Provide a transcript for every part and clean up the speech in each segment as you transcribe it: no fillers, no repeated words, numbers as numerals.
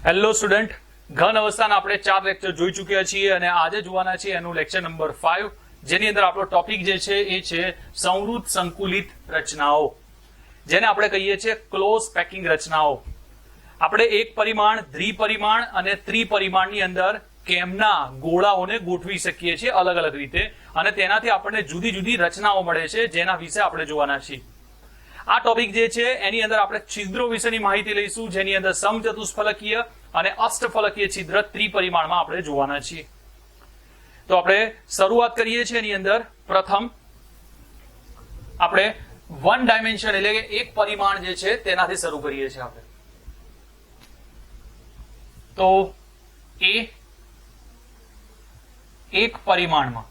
Hello student, ઘન અવસ્થાના આપણે 4 lecture જોઈ ચૂક્યા છીએ અને આજે જોવાના છે એનું લેક્ચર નંબર 5, જેની અંદર આપણો ટોપિક જે છે એ છે સંવૃત સંકુલિત રચનાઓ, જેને આપણે કહીએ છીએ ક્લોઝ પેકિંગ રચનાઓ. આપણે એક પરિમાણ, દ્વિપરિમાણ અને ત્રિપરિમાણની અંદર કેમના ગોળાઓને ગોઠવી શકીએ છીએ અલગ અલગ રીતે, અને તેનાથી આપણને જુદી જુદી રચનાઓ મળે છે, જેના વિશે આપણે જોવાના છીએ. આ ટોપિક જે છે એની અંદર આપણે છિદ્રો વિશેની માહિતી લઈશું, જેની અંદર સમચતુષ્ફલકીય અને અષ્ટફલકીય છિદ્ર ત્રિપરિમાણમાં આપણે જોવાના છીએ. તો આપણે શરૂઆત કરીએ છીએ. એની અંદર પ્રથમ આપણે વન ડાયમેન્શન એટલે કે એક પરિમાણ જે છે તેનાથી શરૂ કરીએ છીએ. આપણે તો એક પરિમાણમાં,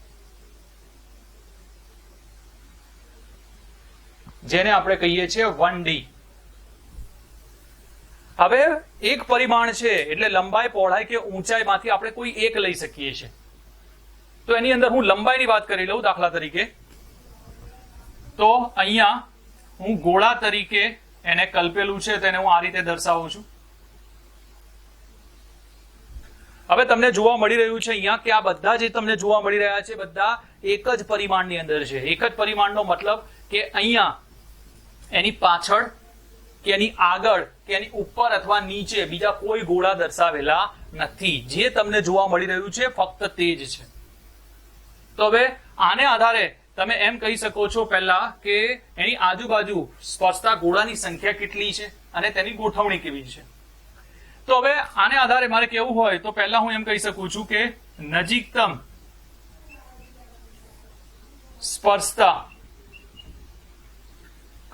જેને આપણે કહીએ છીએ 1D. હવે એક પરિમાણ છે એટલે લંબાઈ, પહોળાઈ કે ઊંચાઈમાંથી આપણે કોઈ એક લઈ શકીએ છીએ. તો એની અંદર હું લંબાઈની વાત કરી લઉં. દાખલા તરીકે તો અહીંયા હું ગોળા તરીકે એને કલ્પેલું છે, તેને હું આ રીતે દર્શાવું છું. હવે તમને જોવા મળી રહ્યું છે અહીંયા કે આ બધા જે તમને જોવા મળી રહ્યા છે બધા એક જ પરિમાણની અંદર છે. એક જ પરિમાણનો મતલબ કે અહીંયા એની પાછળ કે એની આગળ કે એની ઉપર અથવા નીચે બીજા કોઈ ગોળા દર્શાવેલા નથી. જે તમને જોવા મળી રહ્યું છે ફક્ત તે જ છે. તો હવે આને આધારે તમે એમ કહી શકો છો પહેલા કે એની આજુબાજુ સ્પર્શતા ગોળાની સંખ્યા કેટલી છે અને તેની ગોઠવણી કેવી છે. તો હવે આને આધારે મારે કેવું હોય તો પહેલા હું એમ કહી શકું છું કે નજીકતમ સ્પર્શતા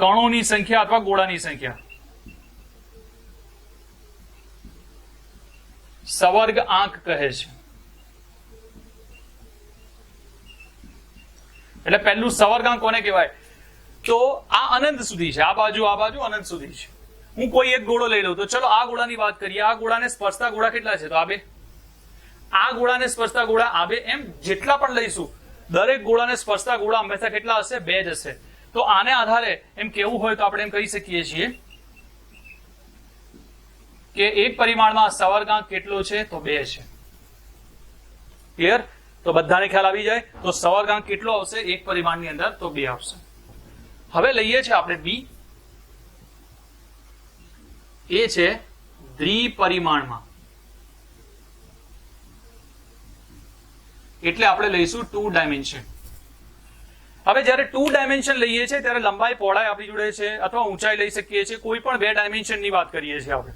કણોની સંખ્યા અથવા ગોળાની સંખ્યા સવર્ગ આંક કહે છે. એટલે પહેલું સવર્ગાંક કોને કહેવાય? તો આ અનંત સુધી છે, આ બાજુ અનંત સુધી છે. હું કોઈ એક ગોળો લઈ લઉં તો ચલો આ ગોળાની વાત કરીએ. આ ગોળાને સ્પર્શતા ગોળા કેટલા છે? તો આ બે. આ ગોળાને સ્પર્શતા ગોળા આ બે. એમ જેટલા પણ લઈશું દરેક ગોળાને સ્પર્શતા ગોળા હંમેશા કેટલા હશે? બે જ હશે. તો આને આધારે એમ કેવું હોય તો આપણે એમ કહી શકીએ છીએ કે એક પરિમાણમાં સવર્ગાંક કેટલો છે? તો 2 છે. ક્લિયર? તો બધાને ખ્યાલ આવી જાય. તો સવર્ગાંક કેટલો આવશે એક પરિમાણની અંદર? તો 2 આવશે. હવે લઈએ છીએ આપણે બી. એ છે દ્વિપરિમાણમાં, એટલે આપણે લઈશું 2 ડાયમેન્શન. હવે જયારે 2 ડાયમેન્શન લઈએ છીએ ત્યારે લંબાઈ, પહોળાઈ આપણી જોડે છે અથવા ઊંચાઈ લઈ શકીએ છીએ. કોઈ પણ 2 ડાયમેન્શનની વાત કરીએ છીએ આપણે.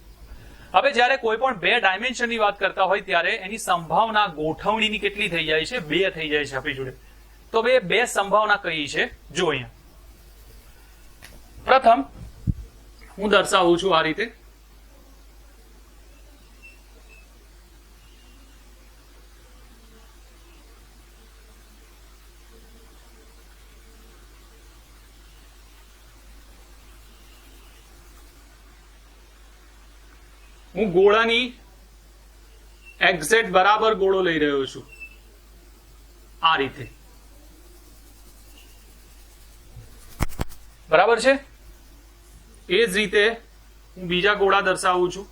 હવે જયારે કોઈ પણ 2 ડાયમેન્શનની વાત કરતા હોય ત્યારે એની સંભાવના ગોઠવણીની કેટલી થઈ જાય છે? 2 થઈ જાય છે આપણી જોડે. તો બે સંભાવના કઈ છે? જો અહીંયા પ્રથમ હું દર્શાવું છું આ રીતે. હું ગોળાની એક્ઝેક્ટ બરાબર ગોળો લઈ રહ્યો છું આ રીતે. બરાબર છે? એ જ રીતે હું બીજા ગોળા દર્શાવું છું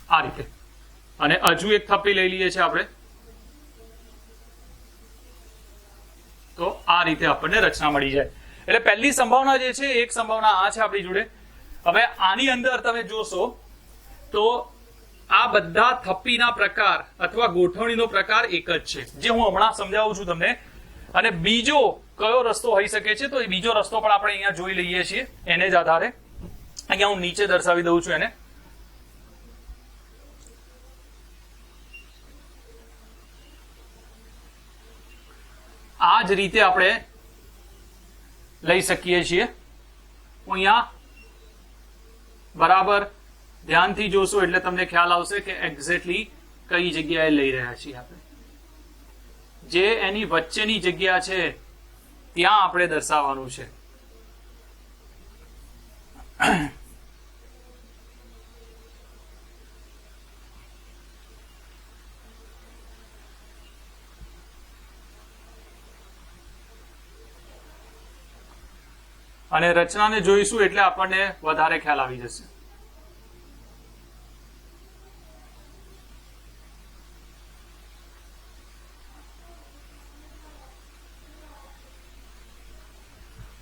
આ રીતે. અને હજુ એક થપ્પી લઈ લઈએ છીએ આપણે. તો આ રીતે આપણને રચના મળી જાય. એટલે પહેલી સંભાવના જે છે, એક સંભાવના આ છે આપણી જોડે. હવે આની અંદર તમે જોશો તો આ બધા થપ્પીના પ્રકાર અથવા ગોઠવણીનો પ્રકાર એક જ છે, જે હું હમણાં સમજાવું છું તમને. અને બીજો કયો રસ્તો હોઈ શકે છે? તો એ બીજો રસ્તો પણ આપણે અહીંયા જોઈ લઈએ છીએ. એને જ આધારે અહીંયા હું નીચે દર્શાવી દઉં છું એને. આ જ રીતે આપણે લઈ શકીએ છીએ. હું અહીંયા બરાબર ધ્યાનથી જોશો એટલે તમને ખ્યાલ આવશે કે એક્ઝેક્ટલી કઈ જગ્યાએ લઈ રહ્યા છીએ આપણે. જે એની વચ્ચેની જગ્યા છે ત્યાં આપણે દર્શાવવાનું છે. અને રચનાને જોઈશું એટલે આપણને વધારે ખ્યાલ આવી જશે.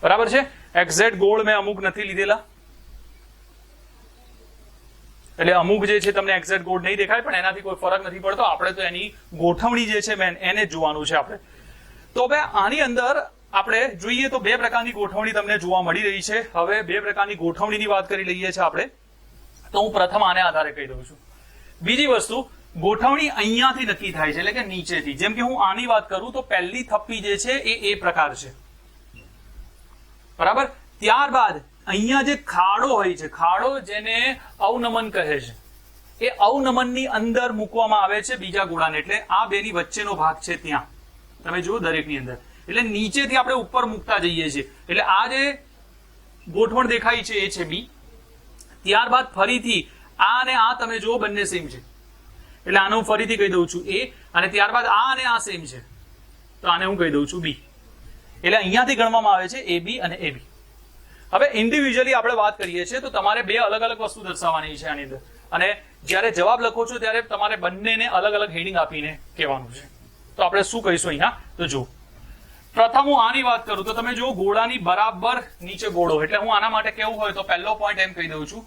બરાબર છે. એક્ઝેક્ટ ગોળ મેં અમુક નથી લીધેલા, એટલે અમુક જે છે તમને એક્ઝેક્ટ ગોળ નહીં દેખાય, પણ એનાથી કોઈ ફરક નથી પડતો. આપણે તો એની ગોઠવણી જે છે મેન એને જ જોવાનું છે આપણે. તો હવે આની અંદર આપણે જોઈએ તો બે પ્રકારની ગોઠવણી તમને જોવા મળી રહી છે. હવે બે પ્રકારની ગોઠવણીની વાત કરી લઈએ છીએ આપણે, તો હું પ્રથમ આને આધારે કહી દઉં છું. બીજી વસ્તુ, ગોઠવણી અહીંયાથી નક્કી થાય છે, એટલે કે નીચેથી. જેમ કે હું આની વાત કરું તો પહેલી થપ્પી જે છે એ પ્રકાર છે, બરાબર. ત્યારબાદ અહીંયા જે ખાડો હોય છે, ખાડો જેને અવનમન કહે છે, એ અવનમનની અંદર મૂકવામાં આવે છે બીજા ગોળાને. એટલે આ બેની વચ્ચેનો ભાગ છે ત્યાં તમે જુઓ દરેકની અંદર. એટલે નીચેથી આપણે ઉપર મૂકતા જઈએ છીએ. એટલે આ જે ગોઠવણ દેખાય છે એ છે બી. ત્યારબાદ ફરીથી આ અને આ તમે જુઓ બંને સેમ છે, એટલે આને હું ફરીથી કહી દઉં છું એ. અને ત્યારબાદ આ અને આ સેમ છે, તો આને હું કહી દઉં છું બી. એટલે અહીંયાથી ગણવામાં આવે છે એ બી અને એ બી. હવે ઇન્ડિવિજ્યુઅલી આપણે વાત કરીએ છીએ તો તમારે બે અલગ અલગ વસ્તુ દર્શાવવાની છે આની અંદર. અને જ્યારે જવાબ લખો છો ત્યારે તમારે બંનેને અલગ અલગ હેડિંગ આપીને કહેવાનું છે. તો આપણે શું કહીશું અહીંયા, તો જો પ્રથમ હું આની વાત કરું તો તમે જો ગોળાની બરાબર નીચે ગોળો, એટલે હું આના માટે કેવું હોય તો પહેલો પોઈન્ટ એમ કહી દઉં છું,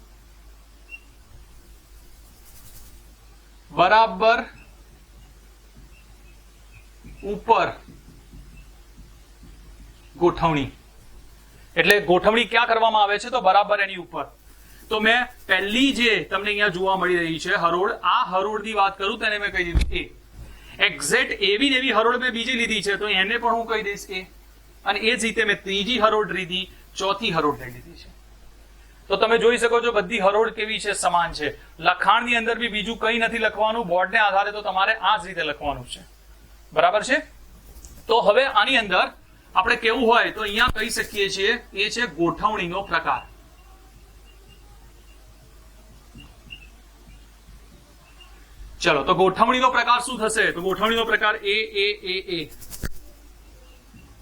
બરાબર ઉપર ગોઠવણી. એટલે ગોઠવણી ક્યાં કરવામાં આવે છે તો બરાબર એની ઉપર. તો મેં પહેલી જે તમને અહીંયા જોવા મળી રહી છે હરોળ, આ હરોળની વાત કરું તેને મેં કહી દીધું એ. એક્ઝેક્ટ એવી ને એવી હરોળ મેં બીજી લીધી છે તો એને પણ હું કહી દઈશ એ. અને એ જ રીતે મેં ત્રીજી હરોળ લીધી, ચોથી હરોળ લઈ લીધી છે. તો તમે જોઈ શકો છો બધી હરોળ કેવી છે, સમાન છે. લખાણની અંદર બી બીજું કંઈ નથી લખવાનું, બોર્ડને આધારે તો તમારે આ જ રીતે લખવાનું છે, બરાબર છે. તો હવે આની અંદર આપણે કેવું હોય તો અહીંયા કહી શકીએ છીએ એ છે ગોઠવણીનો પ્રકાર. ચલો, તો ગોઠવણીનો પ્રકાર શું થશે? તો ગોઠવણીનો પ્રકાર એ.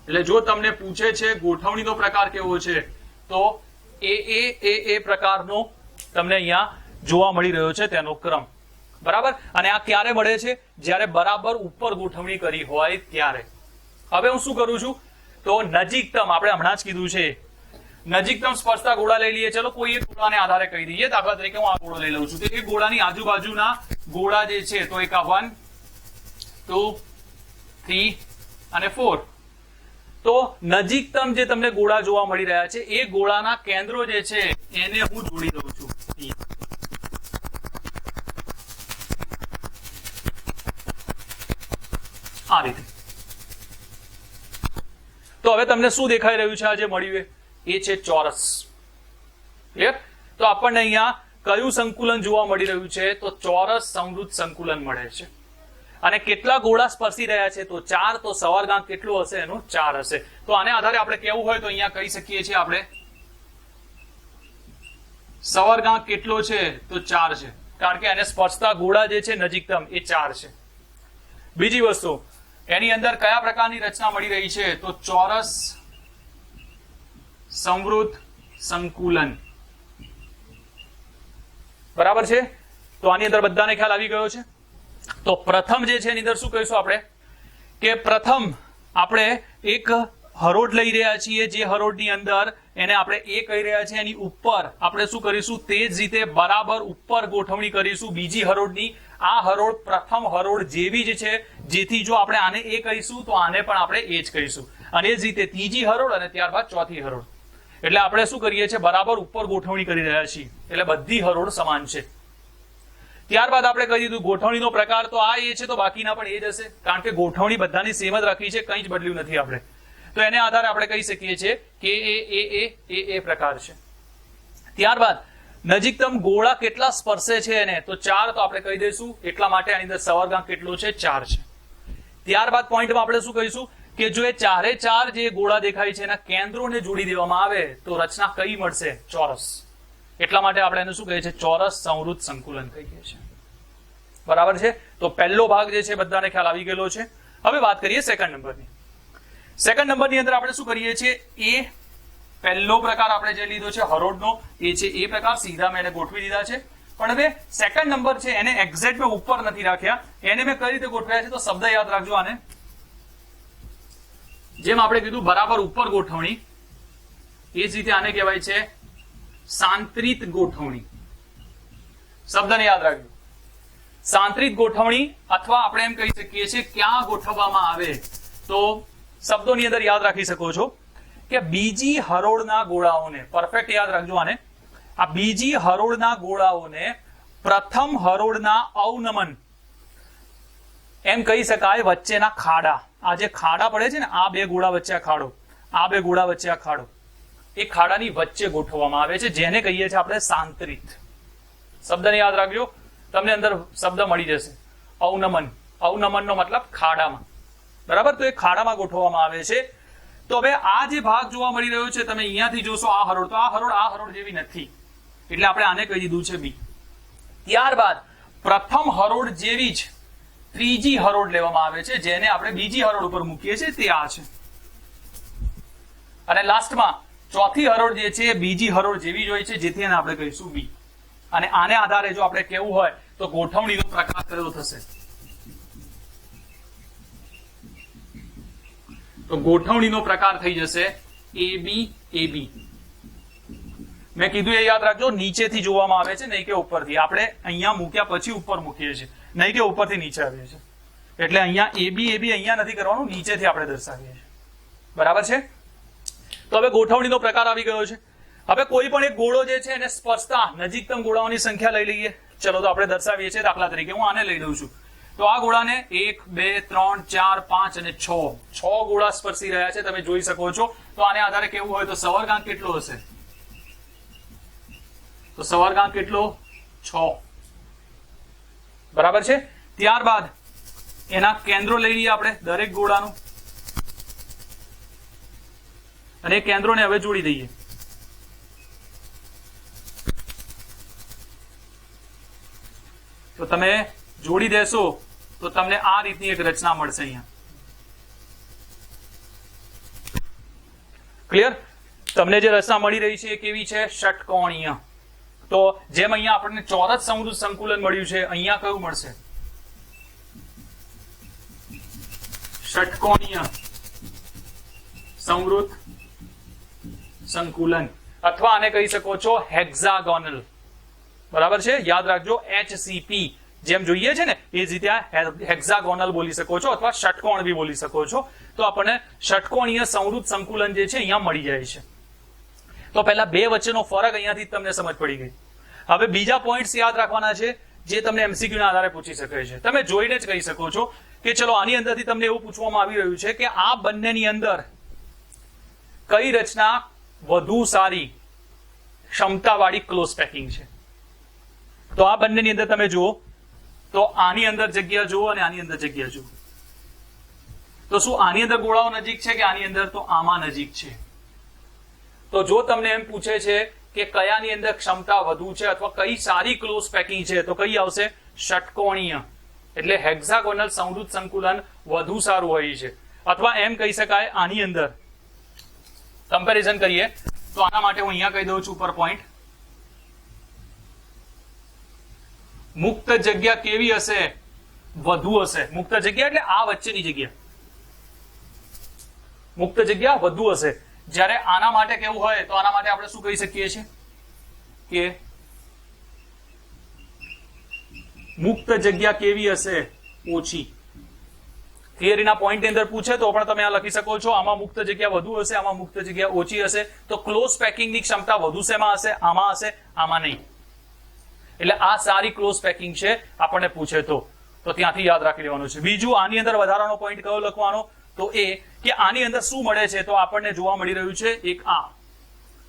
એટલે જો તમને પૂછે છે ગોઠવણીનો પ્રકાર કેવો છે તો એ પ્રકારનો તમને અહીંયા જોવા મળી રહ્યો છે તેનો ક્રમ, બરાબર. અને આ ક્યારે મળે છે? જ્યારે બરાબર ઉપર ગોઠવણી કરી હોય ત્યારે. હવે હું શું કરું છું તો નજીકતમ, આપણે હમણાં જ કીધું છે નજીકતમ સ્પર્શતા ગોળા લઈ લઈએ. ચલો કોઈ એક ગોળાને આધારે કહી દઈએ. દાખલા તરીકે હું આ ગોળો લઈ લઉં છું, તો એ ગોળાની આજુબાજુના ગોળા જે છે તો એક 1, 2, 3 અને 4. તો નજીકતમ જે તમને ગોળા જોવા મળી રહ્યા છે એ ગોળાના કેન્દ્રો જે છે એને હું જોડી દઉં છું આ રીતે. તો હવે તમને શું દેખાઈ રહ્યું છે? આ જે મળ્યું એ છે ચોરસ. ક્લિયર? તો આપણને અહીંયા કયું સંકુલન જોવા મળી રહ્યું છે? તો ચોરસ સમૃદ્ધ સંકુલન મળે છે. અને કેટલા ગોળા સ્પર્શી રહ્યા છે? તો 4. તો સવારગાંક કેટલો હશે? એનો 4 હશે. તો આને આધારે આપણે કેવું હોય તો અહીંયા કહી શકીએ છીએ આપણે સવારગાંક કેટલો છે? તો 4 છે, કારણ કે એને સ્પર્શતા ગોળા જે છે નજીકતમ એ 4 છે. બીજી વસ્તુ, એની અંદર કયા પ્રકારની રચના મળી રહી છે? તો ચોરસ સમૃદ્ધ સંકુલન, બરાબર છે. તો આની અંદર બધાને ખ્યાલ આવી ગયો છે. તો પ્રથમ જે છે એની અંદર શું કહીશું આપણે કે પ્રથમ આપણે એક હરોળ લઈ રહ્યા છીએ, જે હરોળની અંદર એને આપણે એ કહી રહ્યા છીએ, એની ઉપર આપણે શું કરીશું તે જ રીતે બરાબર ઉપર ગોઠવણી કરીશું બીજી હરોળની. આ હરોળ પ્રથમ હરોળ જેવી જ છે, જેથી જો આપણે આને એ કહીશું તો આને પણ આપણે એ જ કહીશું. અને એ જ રીતે ત્રીજી હરોળ અને ત્યારબાદ ચોથી હરોળ. એટલે આપણે શું કરીએ છીએ? બરાબર ઉપર ગોઠવણી કરી રહ્યા છીએ, એટલે બધી હરોળ સમાન છે. ત્યારબાદ આપણે કહી દીધું ગોઠવણીનો પ્રકાર તો આ એ છે, તો બાકીના પણ એ જ હશે, કારણ કે ગોઠવણી બધાની સેમ જ રાખી છે, કંઈ જ બદલ્યું નથી આપણે. તો એને આધારે આપણે કહી શકીએ છીએ કે એ પ્રકાર છે. ત્યારબાદ નજીકતમ ગોળા કેટલા સ્પર્શે છે એને? તો 4. તો આપણે કહી દઈશું એટલા માટે આની અંદર સવારગાંક કેટલો છે? 4 છે. ત્યારબાદ પોઈન્ટમાં આપણે શું કહીશું કે જો એ 4 જે ગોળા દેખાય છે એના કેન્દ્રોને જોડી દેવામાં આવે તો રચના કઈ મળશે? ચોરસ. એટલા માટે આપણે એને શું કહીએ છીએ? ચોરસ સમૃદ્ધ સંકુલન કહીએ છીએ, બરાબર છે. તો પહેલો ભાગ જે છે બધાને ખ્યાલ આવી ગયેલો છે. હવે વાત કરીએ સેકન્ડ નંબરની. સેકન્ડ નંબરની અંદર આપણે શું કરીએ છીએ? પહેલો પ્રકાર આપણે જે લીધો છે હરોળનો એ છે એ પ્રકાર, સીધા મેં એને ગોઠવી દીધા છે. પણ હવે સેકન્ડ નંબર છે એને એક્ઝેક્ટ મેં ઉપર નથી રાખ્યા, એને મેં કઈ રીતે ગોઠવ્યા છે તો શબ્દ યાદ રાખજો. આને જેમ આપણે કીધું બરાબર ઉપર ગોઠવણી, એ જ રીતે આને કહેવાય છે સાંત્રિત ગોઠવણી. શબ્દને યાદ રાખજો, સાંત્રિત ગોઠવણી, અથવા આપણે એમ કહી શકીએ છીએ ક્યાં ગોઠવવામાં આવે તો શબ્દોની અંદર યાદ રાખી શકો છો કે બીજી હરોળના ગોળાઓને, પરફેક્ટ યાદ રાખજો આને, આ બીજી હરોળના ગોળાઓને પ્રથમ હરોળના અવનમન એમ કહી શકાય, વચ્ચેના ખાડા, આ જે ખાડા પડે છે ને, આ બે ગોળા વચ્ચે આ ખાડો, આ બે ગોળા વચ્ચે આ ખાડો, એ ખાડાની વચ્ચે ગોઠવવામાં આવે છે, જેને કહીએ છીએ આપણે સાંત્રિત. શબ્દને યાદ રાખજો, તમને અંદર શબ્દ મળી જશે અવનમન. અવનમનનો મતલબ ખાડામાં, બરાબર? તો એ ખાડામાં ગોઠવવામાં આવે છે. તો હવે આ જે ભાગ જોવા મળી રહ્યો છે, તમે અહીંયાથી જોશો આ હરોળ, તો આ હરોળ જેવી નથી, એટલે આપણે આને કહી દીધું છે બી. ત્યારબાદ પ્રથમ હરોળ જેવી જ ત્રીજી હરોળ લેવામાં આવે છે, જેને આપણે બીજી હરોળ ઉપર મૂકીએ છીએ, તે આ છે. અને લાસ્ટમાં ચોથી હરોળ જે છે એ બીજી હરોળ જેવી જ હોય છે, જેથી એને આપણે કહીશું બી. અને આને આધારે જો આપણે કેવું હોય તો ગોઠવણીનો પ્રકાર કયો થશે, તો ગોઠવણીનો પ્રકાર થઈ જશે એ બી. મેં કીધું એ યાદ રાખજો, નીચેથી જોવામાં આવે છે, નહીં કે ઉપરથી. આપણે અહીંયા મૂક્યા પછી ઉપર મૂકીએ છીએ, નહીં કે ઉપરથી નીચે આવીએ છીએ. એટલે અહીંયા એ બી અહીંયા નથી કરવાનું, નીચેથી આપણે દર્શાવીએ છીએ. બરાબર છે? તો હવે ગોઠવણીનો પ્રકાર આવી ગયો છે. હવે કોઈ પણ એક ગોળો જે છે એને સ્પર્શતા નજીકતમ ગોળાઓની સંખ્યા લઈ લઈએ. ચલો તો આપણે દર્શાવીએ છીએ. દાખલા તરીકે હું આને લઈ લઉં છું. તો આ ગોળાને 1 2 3 4 5 અને 6 ગોળા સ્પર્શી રહ્યા છે, તમે જોઈ શકો છો. તો આને આધારે કેવું હોય તો સવર્ગાંક કેટલો હશે, તો સવર્ગાંક કેટલો 6. બરાબર છે? ત્યારબાદ એના કેન્દ્રો લઈ લઈએ આપણે દરેક ગોળાનું, અને એ કેન્દ્રોને હવે જોડી દઈએ. તો તમે જોડી દેશો તો તમને આ રીતની એક રચના મળશે અહીંયા. ક્લિયર? તમને જે રચના મળી રહી છે એ કેવી છે? ષટકોણીય. તો જેમ અહીંયા આપણને ચોરસ સમૃદ્ધ સંકુલન મળ્યું છે, અહીંયા કયું મળશે? ષટકોણીય સમૃદ્ધ સંકુલન, અથવા આને કહી શકો છો હેક્ઝાગોનલ. બરાબર છે? યાદ રાખજો, HCP જેમ જોઈએ છે ને એ જ રીતે હેક્ઝાગોનલ બોલી શકો છો, અથવા ષટકોણ બી બોલી શકો છો. તો આપણને ષટકોણીય સમૃદ્ધ સંકુલન જે છે અહીંયા મળી જાય છે. તો પહેલા બે વચ્ચેનો ફરક અહીંયાથી તમને સમજ પડી ગઈ. હવે બીજા પોઈન્ટ્સ યાદ રાખવાના છે જે તમને MCQ ના આધારે પૂછી શકે છે. તમે જોઈને જ કહી શકો છો કે ચલો આની અંદરથી તમને એવું પૂછવામાં આવી રહ્યું છે કે આ બંનેની અંદર કઈ રચના વધુ સારી ક્ષમતાવાળી ક્લોઝ પેકિંગ છે. તો આ બંનેની અંદર તમે જુઓ તો આની અંદર જગ્યા જુઓ અને આની અંદર જગ્યા જુઓ. તો શું આની અંદર ગોળાઓ નજીક છે કે આની અંદર? તો આમાં નજીક છે. તો જો તમને એમ પૂછે છે કે કયાની અંદર ક્ષમતા વધુ છે અથવા કઈ સારી ક્લોઝ પેકિંગ છે, તો કઈ આવશે? ષટકોણીય. એટલે હેક્ઝાગોનલ સમૃદ્ધ સંકુલન વધુ સારું હોય છે. અથવા એમ કહી શકાય આની અંદર કમ્પેરિઝન કરીએ તો આના માટે હું અહીંયા કહી દઉં છું ઉપર પોઈન્ટ. મુક્ત જગ્યા કેવી હશે? વધુ હશે. મુક્ત જગ્યા એટલે આ વચ્ચેની જગ્યા, મુક્ત જગ્યા વધુ હશે. જ્યારે આના માટે કેવું હોય તો આના માટે આપણે શું કહી શકીએ છીએ કે મુક્ત જગ્યા કેવી હશે? ઓછી. થિયરીના પોઈન્ટની અંદર પૂછે તો પણ તમે આ લખી શકો છો, આમાં મુક્ત જગ્યા વધુ હશે, આમાં મુક્ત જગ્યા ઓછી હશે. તો ક્લોઝ પેકિંગની ક્ષમતા વધુ શેમાં હશે? આમાં હશે, આમાં નહીં. એટલે આ સારી ક્લોઝ પેકિંગ છે આપણને પૂછે તો ત્યાંથી યાદ રાખી લેવાનું છે. બીજું આની અંદર વધારાનો પોઈન્ટ કયો લખવાનો? તો એ કે આની અંદર શું મળે છે? તો આપણને જોવા મળી રહ્યું છે એક આ,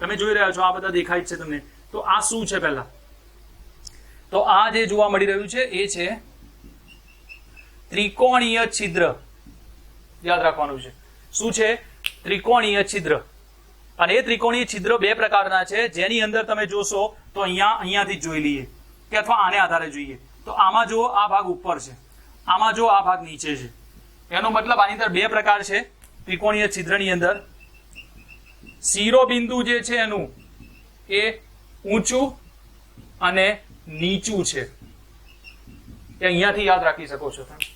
તમે જોઈ રહ્યા છો, આ બધા દેખાય છે તમને. તો આ શું છે? પહેલા તો આ જે જોવા મળી રહ્યું છે એ છે ત્રિકોણીય છિદ્ર. યાદ રાખવાનું છે શું છે? ત્રિકોણીય છિદ્ર. અને એ ત્રિકોણીય છિદ્ર બે પ્રકારના છે, જેની અંદર તમે જોશો તો અહીંયાથી જોઈ લઈએ કે અથવા આને આધારે જોઈએ તો આમાં જો આ ભાગ ઉપર છે, આમાં જો આ ભાગ નીચે છે. એનો મતલબ આની અંદર બે પ્રકાર છે ત્રિકોણીય છિદ્રની અંદર. શિરોબિંદુ જે છે એનું એ ઊંચું અને નીચું છે, એ અહીંયાથી યાદ રાખી શકો છો તમે.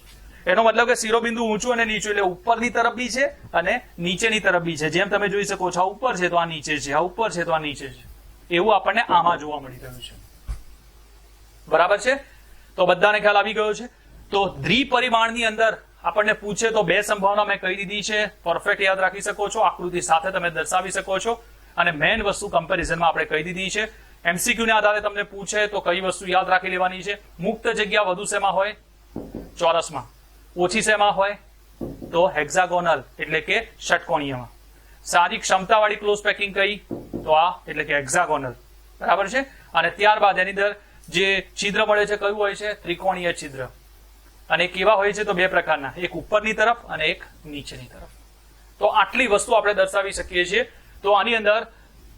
એનો મતલબ કે શિરોબિંદુ ઊંચું અને નીચું એટલે ઉપરની તરફ બી છે અને નીચેની તરફ બી છે. જેમ તમે જોઈ શકો છો, આ ઉપર છે તો આ નીચે છે, આ ઉપર છે તો આ નીચે છે, એવું આપણને આમાં જોવા મળી રહ્યું છે. બરાબર છે? તો બધાને ખ્યાલ આવી ગયો છે. તો દ્વિપરિમાણની અંદર આપણને પૂછે તો બે સંભાવના મેં કહી દીધી છે, પરફેક્ટ યાદ રાખી શકો છો, આકૃતિ સાથે તમે દર્શાવી શકો છો. અને મેઇન વસ્તુ કમ્પેરિઝનમાં આપણે કહી દીધી છે. એમસીક્યુ ને આધારે તમને પૂછે તો કઈ વસ્તુ યાદ રાખી લેવાની છે? મુક્ત જગ્યા વધુ શેમાં હોય? ચોરસમાં. ઓછી શેમાં હોય? તો હેક્સાગોનલ એટલે કે ષટકોણીયમાં. સારી ક્ષમતાવાળી ક્લોઝ પેકિંગ કઈ? તો આ એટલે કે હેક્સાગોનલ. બરાબર છે? અને ત્યારબાદ એની અંદર જે છિદ્ર મળે છે કયું હોય છે? ત્રિકોણીય છિદ્ર. અને કેવા હોય છે? તો બે પ્રકારના, એક ઉપરની તરફ અને એક નીચેની તરફ. તો આટલી વસ્તુ આપણે દર્શાવી શકીએ છીએ. તો આની અંદર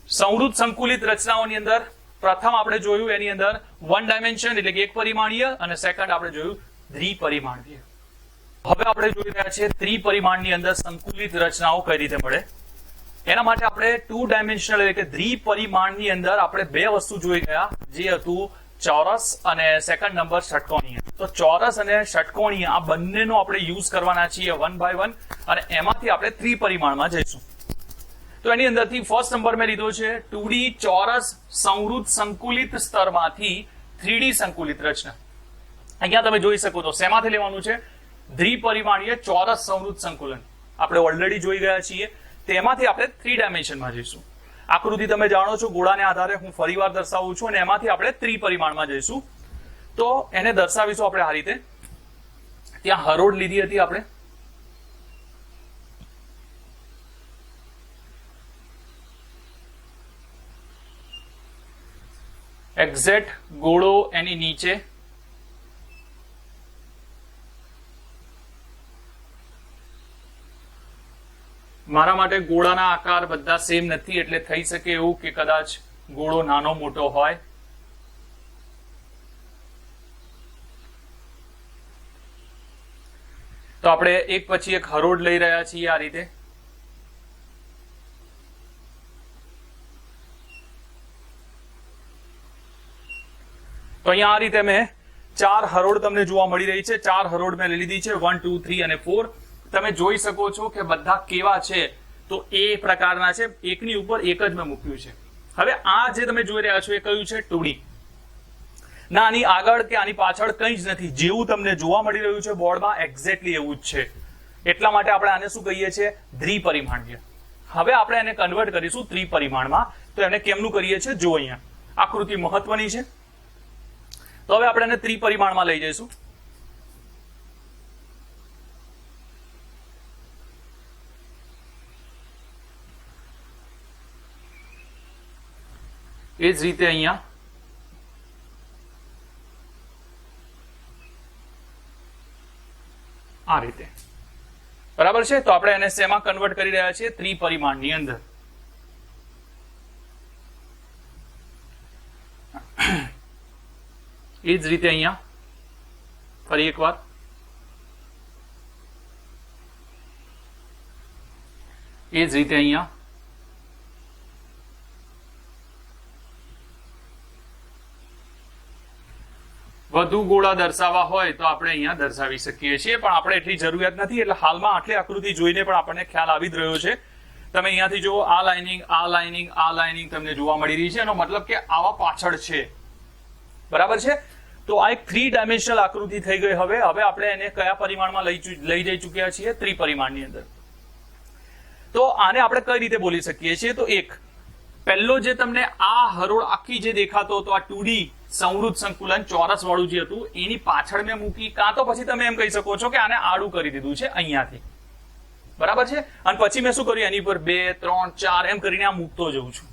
સંવૃત સંકુલિત રચનાઓની અંદર પ્રથમ આપણે જોયું એની અંદર વન ડાયમેન્શન એટલે કે એક પરિમાણીય, અને સેકન્ડ આપણે જોયું દ્વિપરિમાણીય. હવે આપણે જોઈ રહ્યા છીએ ત્રિપરિમાણની અંદર સંકુલિત રચનાઓ કઈ રીતે મળે. એના માટે આપણે 2 ડાયમેન્શનલ એટલે કે દ્વિપરિમાણની અંદર આપણે બે વસ્તુ જોઈ ગયા, જે હતું ચોરસ અને સેકન્ડ નંબર ષટકોણીય. તો ચોરસ અને ષટકોણીય આ બંનેનો આપણે યુઝ કરવાના છીએ 1 by 1, અને એમાંથી આપણે ત્રિપરિમાણમાં જઈશું. તો એની અંદરથી ફર્સ્ટ નંબર મેં લીધો છે 2D ચોરસ સંવૃત સંકુલિત સ્તરમાંથી 3D સંકુલિત રચના. અહીંયા તમે જોઈ શકો છો શેમાંથી લેવાનું છે? દ્વિપરિમાણીય ચોરસ સંવૃત સંકુલન આપણે ઓલરેડી જોઈ ગયા છીએ, તેમાંથી આપણે 3 ડાયમેન્શનમાં જઈશું. આકૃતિ તમે જાણો છો, ગોળાને આધારે હું ફરીવાર દર્શાવું છું, અને એમાંથી આપણે ત્રિપરિમાણમાં જઈશું. તો એને દર્શાવીશું આપણે આ રીતે. ત્યાં હરોળ લીધી હતી આપણે, એક્ઝેક્ટ ગોળો એની નીચે, મારા માટે ગોળાના આકાર બધા સેમ નથી, એટલે થઈ શકે એવું કે કદાચ ગોળો નાનો મોટો હોય. તો આપણે એક પછી એક હરોળ લઈ રહ્યા છીએ આ રીતે. તો અહીંયા આ રીતે મેં 4 હરોળ તમને જોવા મળી રહી છે. 4 હરોળ મેં લઈ લીધી છે, 1 2 3 અને 4. તમે જોઈ શકો છો કે બધા કેવા છે? તો એ પ્રકારના છે. એકની ઉપર એક જ મેં મૂક્યું છે. હવે આ જે તમે જોઈ રહ્યા છો એ કયું છે? 2D. ના આની આગળ કે આની પાછળ કંઈ જ નથી. જેવું તમને જોવા મળી રહ્યું છે બોર્ડમાં એક્ઝેક્ટલી એવું જ છે. એટલા માટે આપણે આને શું કહીએ છીએ? દ્વિપરિમાણીય. હવે આપણે એને કન્વર્ટ કરીશું ત્રિપરિમાણમાં. તો એને કેમનું કરીએ છીએ? જો અહીંયા આકૃતિ મહત્વની છે. તો હવે આપણે એને ત્રિપરિમાણમાં લઈ જઈશું. એ જ રીતે અહીંયા આ રીતે. બરાબર છે? તો આપણે એને શેમાં કન્વર્ટ કરી રહ્યા છીએ? ત્રિપરિમાણની અંદર. એ જ રીતે અહીંયા ફરી એકવાર એ જ રીતે અહીંયા વધુ ગોળા દર્શાવવા હોય તો આપણે અહીંયા દર્શાવી શકીએ છીએ, પણ આપણે એટલી જરૂરિયાત નથી. એટલે હાલમાં આટલી આકૃતિ જોઈને પણ આપણને ખ્યાલ આવી જ રહ્યો છે. તમે અહીંયાથી જુઓ, આ લાઇનિંગ, આ લાઇનિંગ, આ લાઇનિંગ તમને જોવા મળી રહી છે. એનો મતલબ કે આવા પાછળ છે. બરાબર છે? તો આ એક 3 ડાયમેન્શનલ આકૃતિ થઈ ગઈ. હવે આપણે એને કયા પરિમાણમાં લઈ જઈ ચુક્યા છીએ? ત્રિપરિમાણની અંદર. તો આને આપણે કઈ રીતે બોલી શકીએ છીએ? તો એક પહેલો જે તમને આ હરોળ આખી જે દેખાતો હતો, આ 2D સંવૃત સંકુલન ચોરસ વાળું જે હતું, એની પાછળ મેં મૂકી, કાં તો પછી તમે એમ કહી શકો છો કે આને આડું કરી દીધું છે અહીંયાથી. બરાબર છે? અને પછી મેં શું કર્યું? એની પર 2 3 4 એમ કરીને આ મૂકતો જઉં છું.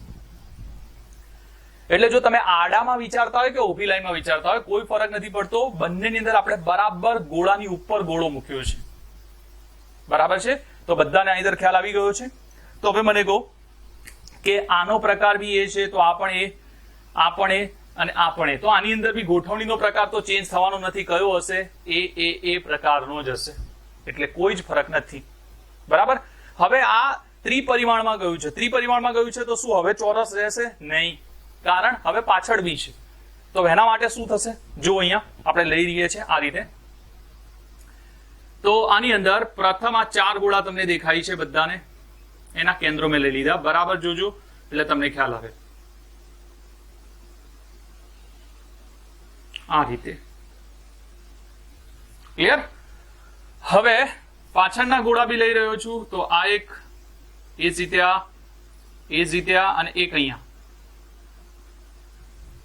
એટલે જો તમે આડામાં વિચારતા હોય કે ઊભી લાઈનમાં વિચારતા હોય, કોઈ ફરક નથી પડતો. બંનેની અંદર આપણે બરાબર ગોળાની ઉપર ગોળો મૂક્યો છે. બરાબર છે? તો બધાને અહીં ખ્યાલ આવી ગયો છે. તો હવે મને કહો કે આનો પ્રકાર બી એ છે, તો આ પણ એ, આ પણ એ અને આ પણ એ. તો આની અંદર બી ગોઠવણીનો પ્રકાર તો ચેન્જ થવાનો નથી. કયો હશે? એ પ્રકારનો જ હશે. એટલે કોઈ જ ફરક નથી. બરાબર? હવે આ ત્રિપરિમાણમાં ગયું છે. ત્રિપરિમાણમાં ગયું છે તો શું હવે ચોરસ રહેશે? નહીં, કારણ હવે પાછળ બી છે. તો એના માટે શું થશે? જો અહીંયા આપણે લઈ રહીએ છીએ આ રીતે. તો આની અંદર પ્રથમ આ 4 ગોળા તમને દેખાય છે બધાને, એના કેન્દ્રો મેં લઈ લીધા. બરાબર જોજો એટલે તમને ખ્યાલ આવે. આ રીતે ક્લિયર? હવે પાછળના ગોળા બી લઈ રહ્યો છું. તો આ એક, એ જીત્યા અને એક અહીંયા.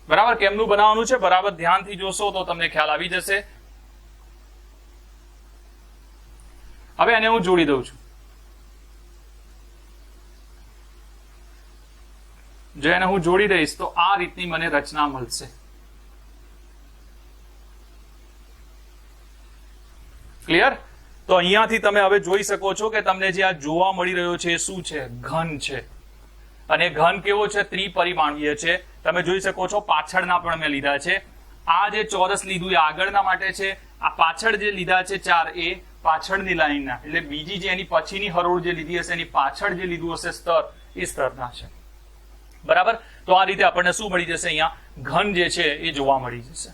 બરાબર? કેમનું બનાવવાનું છે બરાબર ધ્યાનથી જોશો તો તમને ખ્યાલ આવી જશે. હવે એને હું જોડી દઉં છું. જો એને હું જોડી દઈશ તો આ રીતની મને રચના મળશે. ક્લિયર? તો અહીંયાથી તમે હવે જોઈ શકો છો કે તમને જે આ જોવા મળી રહ્યો છે એ શું છે? ઘન છે. અને ઘન કેવો છે? ત્રિપરિમાણીય છે. તમે જોઈ શકો છો પાછળના પણ મેં લીધા છે. આ જે ચોરસ લીધું એ આગળના માટે છે. આ પાછળ જે લીધા છે 4 એ પાછળની લાઈનના, એટલે બીજી જે એની પછીની હરોળ જે લીધી હશે એની પાછળ જે લીધું હશે સ્તર, એ સ્તરના છે. બરાબર? તો આ રીતે આપણને શું મળી જશે? અહીંયા ઘન જે છે એ જોવા મળી જશે.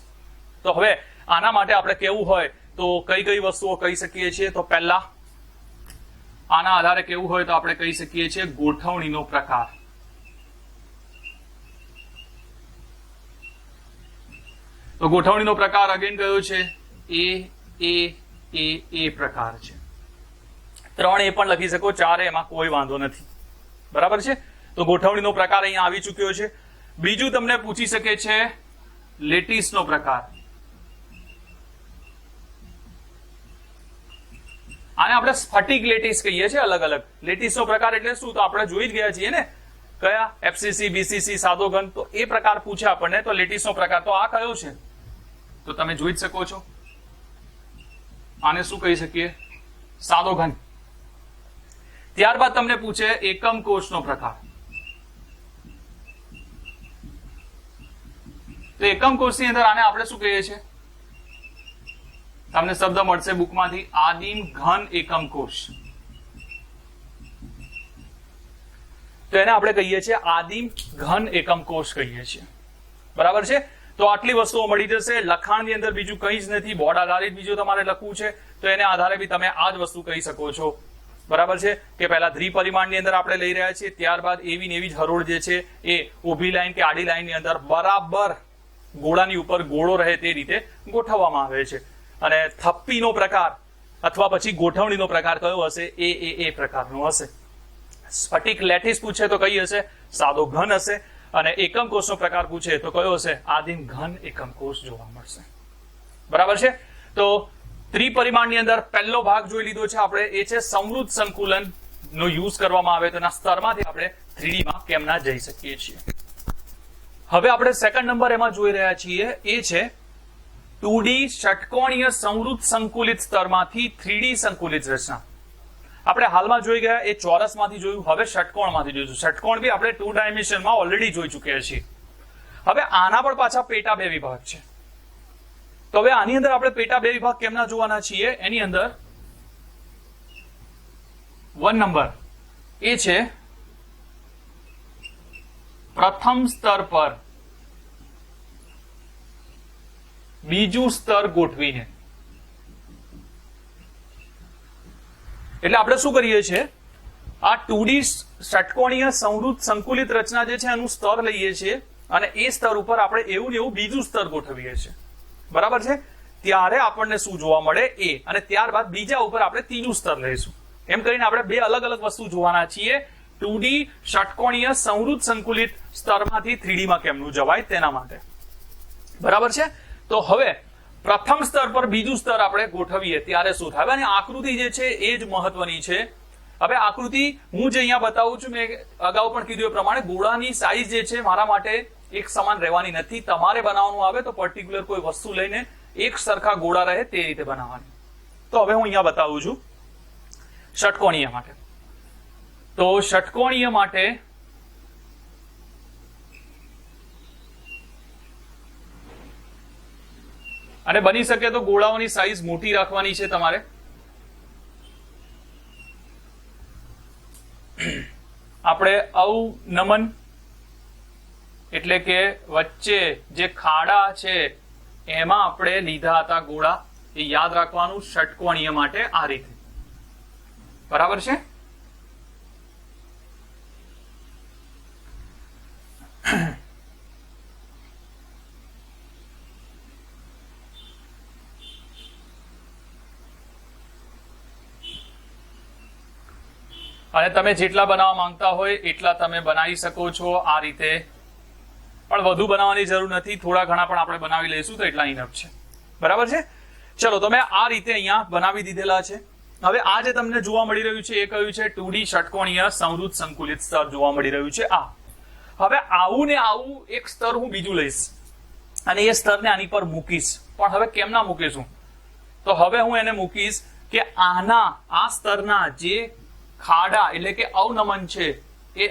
તો હવે આના માટે આપણે કેવું હોય તો કઈ કઈ વસ્તુઓ કહી શકીએ છીએ? તો પહેલા આના આધારે કેવું હોય તો આપણે કહી શકીએ છીએ ગોઠવણીનો પ્રકાર. તો ગોઠવણીનો પ્રકાર અગેન કયો છે? એ પ્રકાર છે. 3 એ પણ લખી શકો, 4 એમાં કોઈ વાંધો નથી. બરાબર છે? તો ગોઠવણીનો પ્રકાર અહીંયા આવી ચુક્યો છે. બીજું તમને પૂછી શકે છે લેટીસનો પ્રકાર. આને આપણે સ્ફટિક લેટીસ કહીએ છીએ અલગ અલગ. લેટીસનો પ્રકાર એટલે શું? તો આપણે જોઈ જ ગયા છીએ ને કયા? એફસીસી, બીસીસી, સાદો ઘન. તો એ પ્રકાર પૂછે આપણને તો લેટીસનો પ્રકાર. તો આ કયો છે? તો તમે જોઈ જ શકો છો. આને શું કહી શકીએ? સાદો ઘન. ત્યારબાદ તમને પૂછે એકમ કોષનો પ્રકાર. તો એકમ કોષની અંદર આને આપણે શું કહીએ છીએ? તમને શબ્દ મળશે બુકમાંથી, આદિમ ઘન એકમ કોષ. તો એને આપણે કહીએ છીએ આદિમ ઘન એકમ કોષ કહીએ છીએ. બરાબર છે? તો આટલી વસ્તુઓ મળી જશે. લખાણની અંદર બીજું કંઈ જ નથી. બોર્ડ આધારિત બીજું તમારે લખવું છે તો એને આધારે બી તમે આ જ વસ્તુ કહી શકો છો. બરાબર છે? કે પહેલા ત્રિપરિમાણની અંદર આપણે લઈ રહ્યા છીએ, ત્યારબાદ એવી ને એવી જ હરોળ જે છે એ ઊભી લાઈન કે આડી લાઈનની અંદર બરાબર ગોળાની ઉપર ગોળો રહે તે રીતે ગોઠવવામાં આવે છે. અને થપ્પીનો પ્રકાર અથવા પછી ગોઠવણીનો પ્રકાર કયો હશે? એ પ્રકારનો હશે. સ્ફટિક લેટીસ પૂછે તો કઈ હશે? સાદો ઘન હશે. અને એકમ કોષનો પ્રકાર પૂછે તો કયો હશે? આદિમ ઘન એકમ કોષ જોવા મળશે. બરાબર છે? તો ત્રિપરિમાણની અંદર પહેલો ભાગ જોઈ લીધો છે આપણે, એ છે સંવૃત સંકુલન નો યુઝ કરવામાં આવે તો એના સ્તરમાંથી આપણે 3D માં કેમ ના જઈ શકીએ છીએ. હવે આપણે સેકન્ડ નંબર એમાં જોઈ રહ્યા છીએ એ છે 2D ષટકોણીય સંવૃત સંકુલિત સ્તરમાંથી 3D સંકુલિત રચના. આપણે હાલમાં જોઈ ગયા એ ચોરસમાંથી જોયું, હવે ષટકોણમાંથી જોઈશું. ષટકોણ બી આપણે 2 ડાયમેન્શનમાં ઓલરેડી જોઈ ચૂક્યા છીએ. હવે આના પણ પાછા પેટા 2 વિભાગ છે. તો હવે આની અંદર આપણે પેટા 2 વિભાગ કેમના જોવાના છીએ? એની અંદર 1 નંબર એ છે પ્રથમ સ્તર પર બીજું સ્તર ગોઠવીને. એટલે આપણે શું કરીએ છીએ? આ 2D ષટકોણીય સંવૃત સંકુલિત રચના જે છે એનું સ્તર લઈએ છીએ અને એ સ્તર ઉપર આપણે એવું ને એવું બીજું સ્તર ગોઠવીએ છીએ. બરાબર છે? ત્યારે આપણને શું જોવા મળે? એ. અને ત્યારબાદ બીજા ઉપર આપણે ત્રીજું સ્તર લઈશું. એમ કરીને આપણે 2 અલગ અલગ વસ્તુ જોવાના છીએ. 2D ષટકોણીય સંવૃત સંકુલિત સ્તરમાંથી 3D માં કેમનું જવાય તેના માટે. બરાબર છે? તો હવે પ્રથમ સ્તર પર બીજું સ્તર આપણે ગોઠવીએ ત્યારે શું થાય? અને આકૃતિ જે છે એ જ મહત્વની છે. હવે આકૃતિ હું જે અહીંયા બતાવું છું, મેં અગાઉ પણ કીધું એ પ્રમાણે ગોળાની સાઈઝ જે છે મારા માટે એક સમાન રહેવાની નથી. તમારે બનાવવાનું આવે તો પર્ટિક્યુલર કોઈ વસ્તુ લઈને એક સરખા ગોળા રહે તે રીતે બનાવવાની. તો હવે હું અહીંયા બતાવું છું ષટકોણીય માટે. તો ષટકોણીય માટે અને બની શકે તો ગોળાઓની સાઈઝ મોટી રાખવાની છે તમારે. આપણે અવનમન એટલે કે વચ્ચે જે ખાડા છે એમાં આપણે લીધા હતા ગોળા, એ યાદ રાખવાનું ષટકોણીય માટે આ રીતે. બરાબર છે? અને તમે જેટલા બનાવવા માંગતા હોય એટલા તમે બનાવી શકો છો આ રીતે, પણ વધુ બનાવવાની જરૂર નથી, થોડા ઘણા પણ આપણે બનાવી લઈશું તો એટલા ઇનફ છે. બરાબર છે? ચલો, તમે આ રીતે અહીંયા બનાવી દીધેલા છે. હવે આ જે તમને જોવા મળી રહ્યું છે એ કયું છે? 2D ષટકોણીય સમૃદ્ધ સંકુલિત સ્તર જોવા મળી રહ્યું છે આ. હવે આવું ને આવું એક સ્તર હું બીજું લઈશ અને એ સ્તરને આની પર મૂકીશ. પણ હવે કેમ ના મૂકીશું? તો હવે હું એને મૂકીશ કે આ સ્તરના જે ખાડા એટલે કે અવનમન છે એ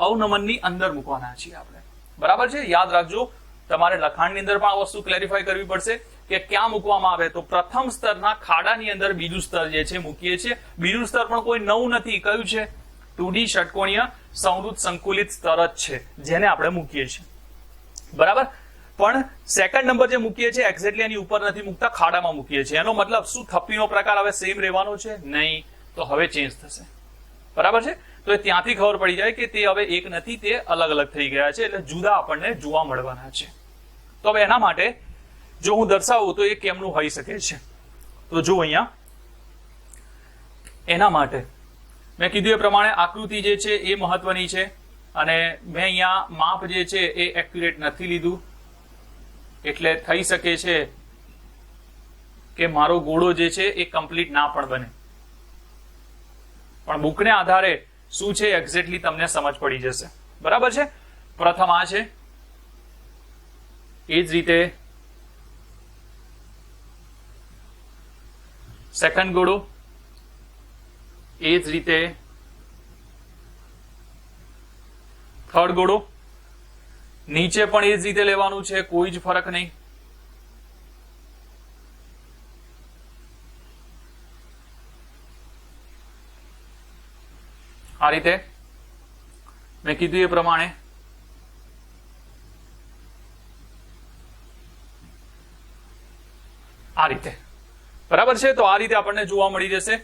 અવનમનની અંદર મૂકવાના છીએ આપણે. બરાબર છે? યાદ રાખજો, તમારે લખાણની અંદર પણ આ વસ્તુ ક્લેરિફાઈ કરવી પડશે કે ક્યાં મૂકવામાં આવે. તો પ્રથમ સ્તરના ખાડાની અંદર બીજું સ્તર જે છે મૂકીએ છીએ. બીજું સ્તર પણ કોઈ નવું નથી. કયું છે? 2D ષટકોણીય સમૃદ્ધ સંકુલિત સ્તર જ છે જેને આપણે મૂકીએ છીએ. બરાબર? પણ સેકન્ડ નંબર જે મૂકીએ છીએ એક્ઝેક્ટલી એની ઉપર નથી મૂકતા, ખાડામાં મૂકીએ છીએ. એનો મતલબ શું થપ્પીનો પ્રકાર હવે સેમ રહેવાનો છે? નહીં, તો હવે ચેન્જ થશે. બરાબર છે? તો ત્યાંથી ખબર પડી જાય કે તે હવે એક નથી, તે અલગ અલગ થઈ ગયા છે, એટલે જુદા આપણને જોવા મળવાના છે. તો હવે એના માટે જો હું દર્શાવું તો એ કેમનું હોઈ શકે છે? તો જો અહીંયા એના માટે મેં કીધું એ પ્રમાણે આકૃતિ જે છે એ મહત્વની છે અને મેં અહીંયા માપ જે છે એ એક્યુરેટ નથી લીધું, એટલે થઈ શકે છે કે મારો ગોળો જે છે એ કમ્પ્લીટ ના પણ બને. પણ બુકને આધારે શું છે એક્ઝેક્ટલી તમને સમજ પડી જશે. બરાબર છે? પ્રથમ આ છે, એ જ રીતે સેકન્ડ ગોળો, એ જ રીતે થર્ડ ગોળો, નીચે પણ એ જ રીતે લેવાનું છે, કોઈ જ ફરક નહીં. આ રીતે મેં કીધું એ પ્રમાણે આ રીતે. બરાબર છે? તો આ રીતે આપણને જોવા મળી જશે.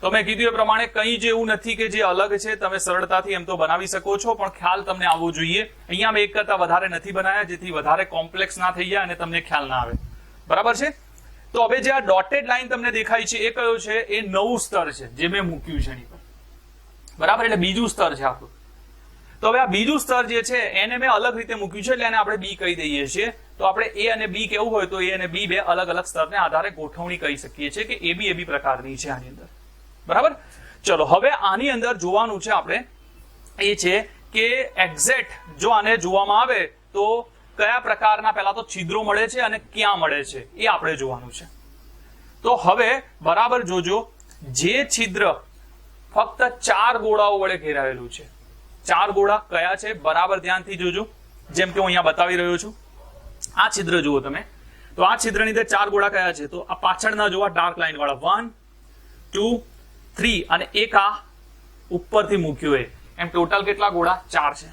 તો મેં કીધું એ પ્રમાણે કંઈ જ એવું નથી કે જે અલગ છે, તમે સરળતાથી એમ તો બનાવી શકો છો, પણ ખ્યાલ તમને આવવો જોઈએ. અહીંયા મેં એક કરતા વધારે નથી બનાવ્યા જેથી વધારે કોમ્પ્લેક્સ ના થઈ જાય અને તમને ખ્યાલ ના આવે. બરાબર છે? તો હવે જે આ ડોટેડ લાઈન તમને દેખાય છે એ કયો છે? એ નવું સ્તર છે જે મેં મૂક્યું છે એની પર. બરાબર? એટલે બીજું સ્તર છે આપણું. તો હવે આ બીજું સ્તર જે છે એને મેં અલગ રીતે મૂક્યું છે, એટલે એને આપણે બી કહી દઈએ છીએ. તો આપણે એ અને બી કેવું હોય તો એ અને બી બે અલગ અલગ સ્તરને આધારે ગોઠવણી કહી શકીએ છીએ કે એબી પ્રકારની છે આની અંદર. બરાબર? ચલો, હવે આની અંદર જોવાનું છે આપણે એ છે કે એક્ઝેક્ટ જો આને જોવામાં આવે તો કયા પ્રકારના પહેલા તો છિદ્રો મળે છે અને ક્યાં મળે છે એ આપણે જોવાનું છે. તો હવે બરાબર જોજો, જે છિદ્ર ફક્ત 4 ગોળાઓ વડે ઘેરાયેલું છે. 4 ગોળા કયા છે? બરાબર ધ્યાનથી જોજો. જેમ કે હું અહીંયા બતાવી રહ્યો છું, આ છિદ્ર જુઓ તમે. તો આ છિદ્રની અંદર 4 ગોળા કયા છે? તો આ પાછળના જોવા ડાર્ક લાઈન વાળા 1 2 3 અને એક આ ઉપરથી મૂક્યો એમ ટોટલ કેટલા ગોળા? 4 છે.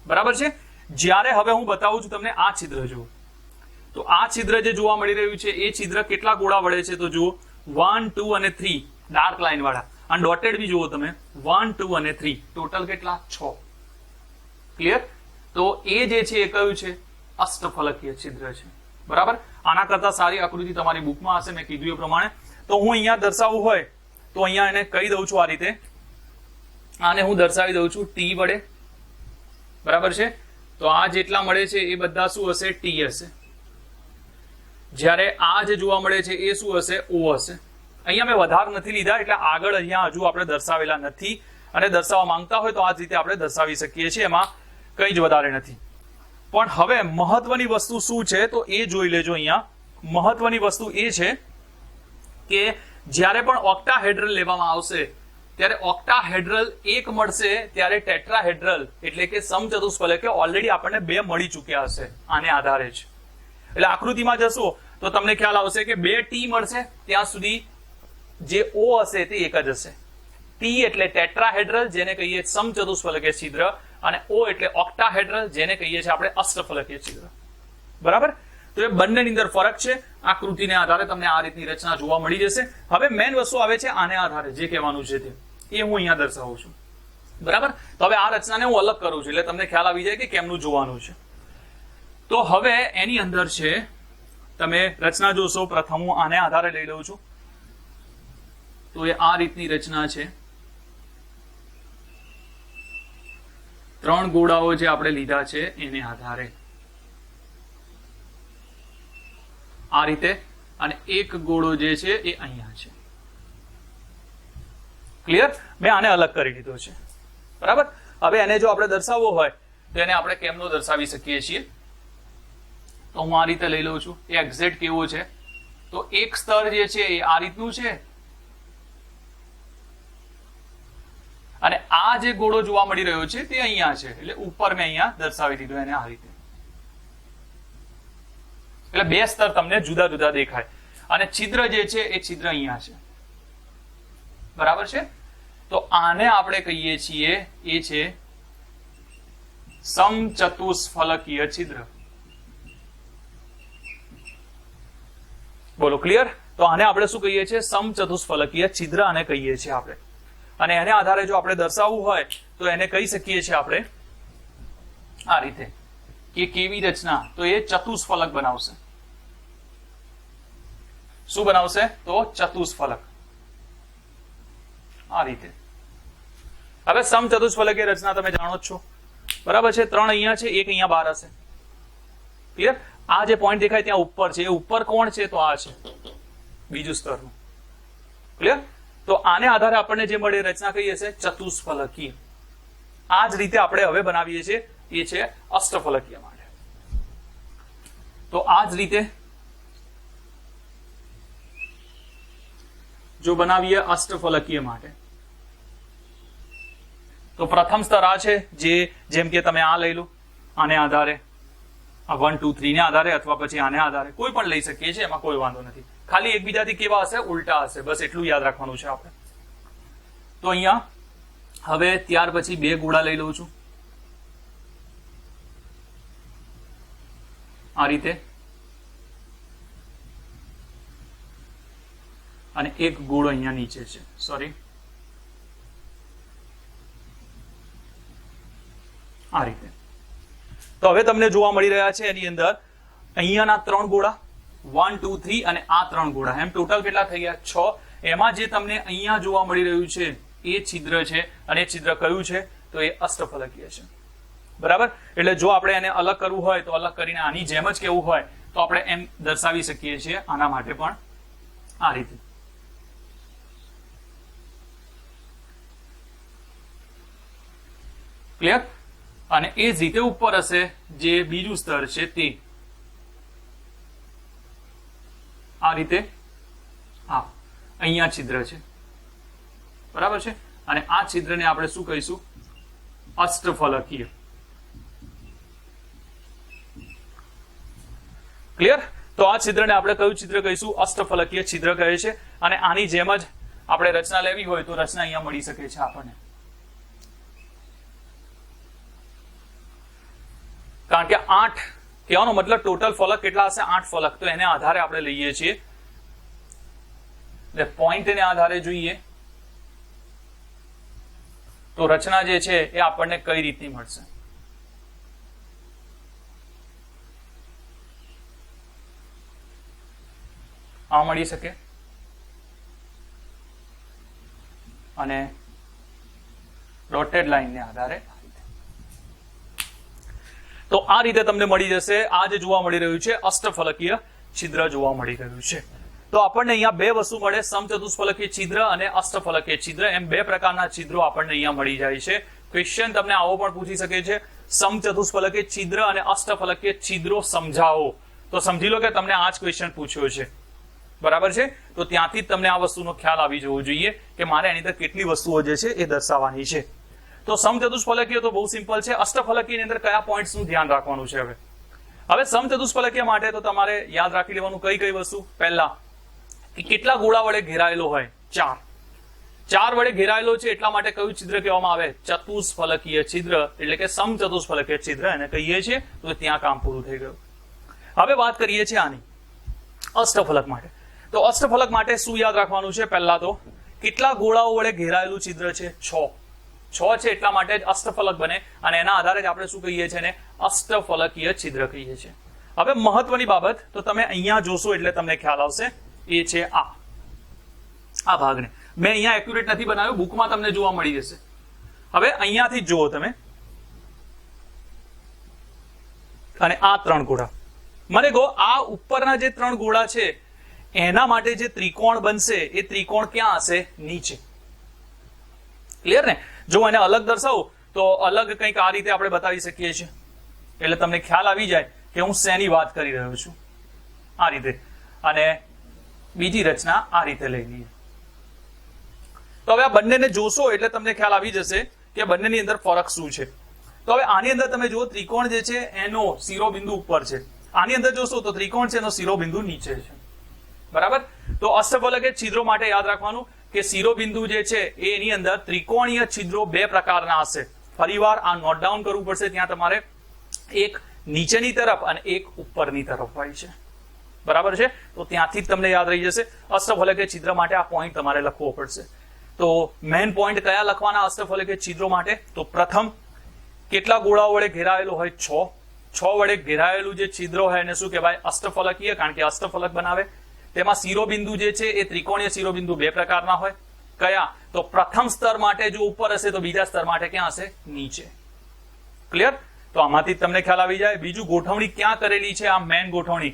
બરાબર છે? જ્યારે હવે હું બતાવું છું તમને આ છિદ્ર જુઓ. તો આ છિદ્ર જે જોવા મળી રહ્યું છે એ છિદ્ર કેટલા ગોળા વડે છે? તો જુઓ 1 2 અને 3 ડાર્ક લાઈન વાળા, અને ડોટેડ બી જુઓ તમે 1 2 અને 3 ટોટલ કેટલા? 6. ક્લિયર? તો એ જે છે એ કયું છે? અષ્ટફલકીય છિદ્ર છે. બરાબર? આના કરતા સારી આકૃતિ તમારી બુકમાં હશે મેં કીધું એ પ્રમાણે. તો હું અહીંયા દર્શાવવું હોય તો અહીંયા એને કહી દઉં છું આ રીતે, આને હું દર્શાવી દઉં છું ટી વડે. બરાબર છે? તો આ જેટલા મળે છે એ બધા શું હશે? ટી હશે. જ્યારે આ જે જોવા મળે છે એ શું હશે? ઓ હશે. અહીંયા મેં વધારે નથી લીધા, એટલે આગળ અહીંયા હજુ આપણે દર્શાવેલા નથી, અને દર્શાવવા માંગતા હોય તો આ જ રીતે આપણે દર્શાવી શકીએ છીએ, એમાં કંઈ જ વધારે નથી. પણ હવે મહત્વની વસ્તુ શું છે તો એ જોઈ લેજો. અહીંયા મહત્વની વસ્તુ એ છે કે જ્યારે પણ ઓક્ટાહેડ્રલ લેવામાં આવશે ત્યારે ઓક્ટાહેડ્રલ 1 મળશે, ત્યારે ટેટ્રાહેડ્રલ એટલે કે સમચતુષ્ફલક ઓલરેડી આપણને 2 મળી ચૂક્યા હશે આને આધારે જ. એટલે આકૃતિમાં જશો તો તમને ખ્યાલ આવશે કે 2 ટી મળશે, ત્યાં સુધી જે ઓ હશે તે એક જ હશે. ટી એટલે ટેટ્રાહેડ્રલ જેને કહીએ સમચતુષ્ફલકીય છિદ્ર, અને ઓ એટલે ઓક્ટાહેડ્રલ જેને કહીએ છીએ આપણે અષ્ટફલકીય છિદ્ર. બરાબર? તો એ બંનેની અંદર ફરક છે. આકૃતિને આધારે તમને આ રીતની રચના જોવા મળી જશે. હવે મેન વસ્તુ આવે છે આને આધારે જે કહેવાનું છે તે, એ હું અહીંયા દર્શાવું છું. બરાબર? તો હવે આ રચનાને હું અલગ કરું છું એટલે તમને ખ્યાલ આવી જાય કે કેમનું જોવાનું છે. તો હવે એની અંદર છે, તમે રચના જોશો. પ્રથમ હું આને આધારે લઈ લઉં છું. તો એ આ રીતની રચના છે. 3 ગોળાઓ જે આપણે લીધા છે એને આધારે આ રીતે, અને એક ગોળો જે છે એ અહીંયા છે. ક્લિયર? મેં આને અલગ કરી દીધો છે. બરાબર? હવે એને જો આપણે દર્શાવવો હોય તો એને આપણે કેમનો દર્શાવી શકીએ છીએ? તો હું આ રીતે લઈ લઉં છું. એ એક્ઝેક્ટ કેવો છે? તો એક સ્તર જે છે એ આ રીતનું છે, અને આ જે ગોળો જોવા મળી રહ્યો છે તે અહીંયા છે. એટલે ઉપર મેં અહીંયા દર્શાવી દીધો એને આ રીતે. એટલે 2 સ્તર તમને જુદા જુદા દેખાય. અને છિદ્ર જે છે એ છિદ્ર અહીંયા છે. બરાબર છે? તો આને આપણે કહીએ છીએ એ છે સમચતુષ્ફલકીય છિદ્ર. બોલો, ક્લિયર? તો આને આપણે શું કહીએ છીએ? સમચતુષ્ફલકીય છિદ્ર આને કહીએ છીએ આપણે. અને એને આધારે જો આપણે દર્શાવવું હોય તો એને કહી શકીએ છીએ આપણે આ રીતે કે કેવી રચના? તો એ ચતુષ્ફલક બનાવશે. શું બનાવશે? તો ચતુષ્ફલક. આ રીતે. હવે સમચતુષ્ફલકીય રચના તમે જાણો જ છો. બરાબર છે? 3 અહીંયા છે, એક અહીંયા બહાર હશે. ક્લિયર? આ જે પોઈન્ટ દેખાય ત્યાં ઉપર છે, એ ઉપર કોણ છે? તો આ છે બીજું સ્તરનું. ક્લિયર? તો આને આધારે આપણને જે મળે રચના કહીએ છે ચતુષ્ફલકીય. આ જ રીતે આપણે હવે બનાવીએ છીએ એ છે અષ્ટફલકીય માટે. તો આ જ રીતે જો બનાવીએ અષ્ટફલકીય માટે, તો પ્રથમ સ્તર આ છે, જેમ કે તમે આ લઈ લો, આને આધારે 1 2 3 ને આધારે, અથવા પછી આને આધારે કોઈ પણ લઈ શકીએ છીએ, એમાં કોઈ વાંધો નથી. ખાલી એકબીજાથી કેવા હશે? ઉલટા હશે. બસ એટલું યાદ રાખવાનું છે આપણે. તો અહીંયા હવે ત્યાર પછી 2 ગોળા લઈ લઉં છું આ રીતે, અને એક ગોળો અહીંયા નીચે છે. સોરી, આ રીતે. તો હવે તમને જોવા મળી રહ્યા છે એની અંદર અહીંયાના 3 ગોળા, 1 2 3, અને આ 3 ગોળા. એમ ટોટલ કેટલા થઈ ગયા? 6. એમાં જે તમને અહીંયા જોવા મળી રહ્યું છે એ છિદ્ર છે, અને એ છિદ્ર કયું છે? તો એ અષ્ટફલકીય છે. બરાબર? એટલે જો આપણે એને અલગ કરવું હોય તો અલગ કરીને આની જેમ જ કેવું હોય તો આપણે એમ દર્શાવી શકીએ છીએ. આના માટે પણ આ રીતે. ક્લિયર? અને એ જ રીતે ઉપર હશે જે બીજું સ્તર છે તે આ રીતે. હા, અહીંયા છિદ્ર છે. બરાબર છે? અને આ છિદ્રને આપણે શું કહીશું? અષ્ટફલકીય. ક્લિયર? તો આ છિદ્રને આપણે કયું છિદ્ર કહીશું? અષ્ટફલકીય છિદ્ર કહે છે. અને આની જેમ જ આપણે રચના લેવી હોય તો રચના અહીંયા મળી શકે છે આપણને. કારણ કે 8 કહેવાનો મતલબ ટોટલ ફલક કેટલા હશે? 8 ફલક. તો એને આધારે આપણે લઈએ છીએ. એટલે પોઈન્ટને આધારે જોઈએ તો રચના જે છે એ આપણને કઈ રીતની મળશે? આ મળી શકે, અને ડોટેડ લાઈનને આધારે તો આ રીતે તમને મળી જશે. આ જે જોવા મળી રહ્યું છે અષ્ટફલકીય છિદ્ર જોવા મળી રહ્યું છે. તો આપણને અહીંયા 2 વસ્તુ મળે, સમચતુષ્ફલકીય છિદ્ર અને અષ્ટફલકીય છિદ્ર. એમ 2 પ્રકારના છિદ્રો આપણને અહીંયા મળી જાય છે. ક્વેશ્ચન તમને આવો પણ પૂછી શકે છે, સમચતુષ્ફલકીય છિદ્ર અને અષ્ટફલકીય છિદ્રો સમજાવો. તો સમજી લો કે તમને આ જ ક્વેશ્ચન પૂછ્યો છે. બરાબર છે? તો ત્યાંથી જ તમને આ વસ્તુનો ખ્યાલ આવી જવો જોઈએ કે મારે એની અંદર કેટલી વસ્તુઓ જે છે એ દર્શાવવાની છે. તો સમચતુષ્ફલકીય તો બહુ સિમ્પલ છે. અષ્ટફલકીયની અંદર કયા પોઈન્ટ્સનું ધ્યાન રાખવાનું છે? હવે સમચતુષ્ફલકીય માટે તો તમારે યાદ રાખી લેવાનું કઈ કઈ વસ્તુ? પહેલા, કે કેટલા ગોળા વડે ઘેરાયેલો હોય? 4. 4 વડે ઘેરાયેલો છે એટલા માટે કયું છિદ્ર કહેવામાં આવે? ચતુષ્ફલકીય છિદ્ર, એટલે કે સમચતુષ્ફલકીય છિદ્ર એને કહીએ છીએ. તો ત્યાં કામ પૂરું થઈ ગયું. હવે વાત કરીએ છીએ આની અષ્ટફલક માટે. તો અષ્ટફલક માટે શું યાદ રાખવાનું છે? પહેલા તો કેટલા ગોળાઓ વડે ઘેરાયેલું છિદ્ર છે? 6 છે, એટલા માટે જ અષ્ટફલક બને અને એના આધારે જ આપણે શું કહીએ છીએ? એને અષ્ટફલકીય છિદ્ર કહીએ છીએ. હવે મહત્વની બાબત તો તમે અહીંયા જોશો એટલે તમને ખ્યાલ આવશે, એ છે આ ભાગને મેં અહીંયા એક્યુરેટ નથી બનાવ્યો, બુકમાં તમને જોવા મળી જશે. હવે અહીંયાથી જુઓ તમે, અને આ 3 ગોળા મને કહો, આ ઉપરના જે 3 ગોળા છે એના માટે જે ત્રિકોણ બનશે એ ત્રિકોણ ક્યાં હશે? નીચે. ક્લિયર ને? જો એને અલગ દર્શાવું તો અલગ કંઈક આ રીતે આપણે બતાવી શકીએ છીએ, એટલે તમને ખ્યાલ આવી જાય કે હું શેની વાત કરી રહ્યો છું. આ રીતે, અને બીજી રચના આ રીતે લઈ લઈએ. તો હવે આ બંનેને જોશો એટલે તમને ખ્યાલ આવી જશે કે બંનેની અંદર ફરક શું છે. તો હવે આની અંદર તમે જુઓ, ત્રિકોણ જે છે એનો શિરોબિંદુ ઉપર છે, આની અંદર જોશો તો ત્રિકોણ છે એનો શિરોબિંદુ નીચે છે. બરાબર? તો અષ્ટફલકીય છિદ્રો માટે યાદ રાખવાનું કે શિરોબિંદુ જે છે એની અંદર ત્રિકોણીય છિદ્રો 2 પ્રકારના હશે. ફરીવાર આ નોટ ડાઉન કરવું પડશે ત્યાં તમારે. એક નીચેની તરફ અને એક ઉપરની તરફ હોય છે. બરાબર છે? તો ત્યાંથી જ તમને યાદ રહી જશે. અષ્ટફલકીય છિદ્ર માટે આ પોઈન્ટ તમારે લખવો પડશે. તો મેઇન પોઈન્ટ કયા લખવાના અષ્ટફલકીય છિદ્રો માટે? તો પ્રથમ, કેટલા ગોળાઓ વડે ઘેરાયેલો હોય? 6 વડે ઘેરાયેલું જે છિદ્રો હોય એને શું કહેવાય? અષ્ટફલકીય, કારણ કે અષ્ટફલક બનાવે. તેમાં શિરોબિંદુ જે છે એ ત્રિકોણીય શિરોબિંદુ 2 પ્રકારના હોય. કયા? તો પ્રથમ સ્તર માટે જો ઉપર હશે તો બીજા સ્તર માટે ક્યાં હશે? નીચે. ક્લિયર? તો આમાંથી તમને ખ્યાલ આવી જાય. બીજું, ગોઠવણી ક્યાં કરેલી છે? આ મેઇન ગોઠવણી.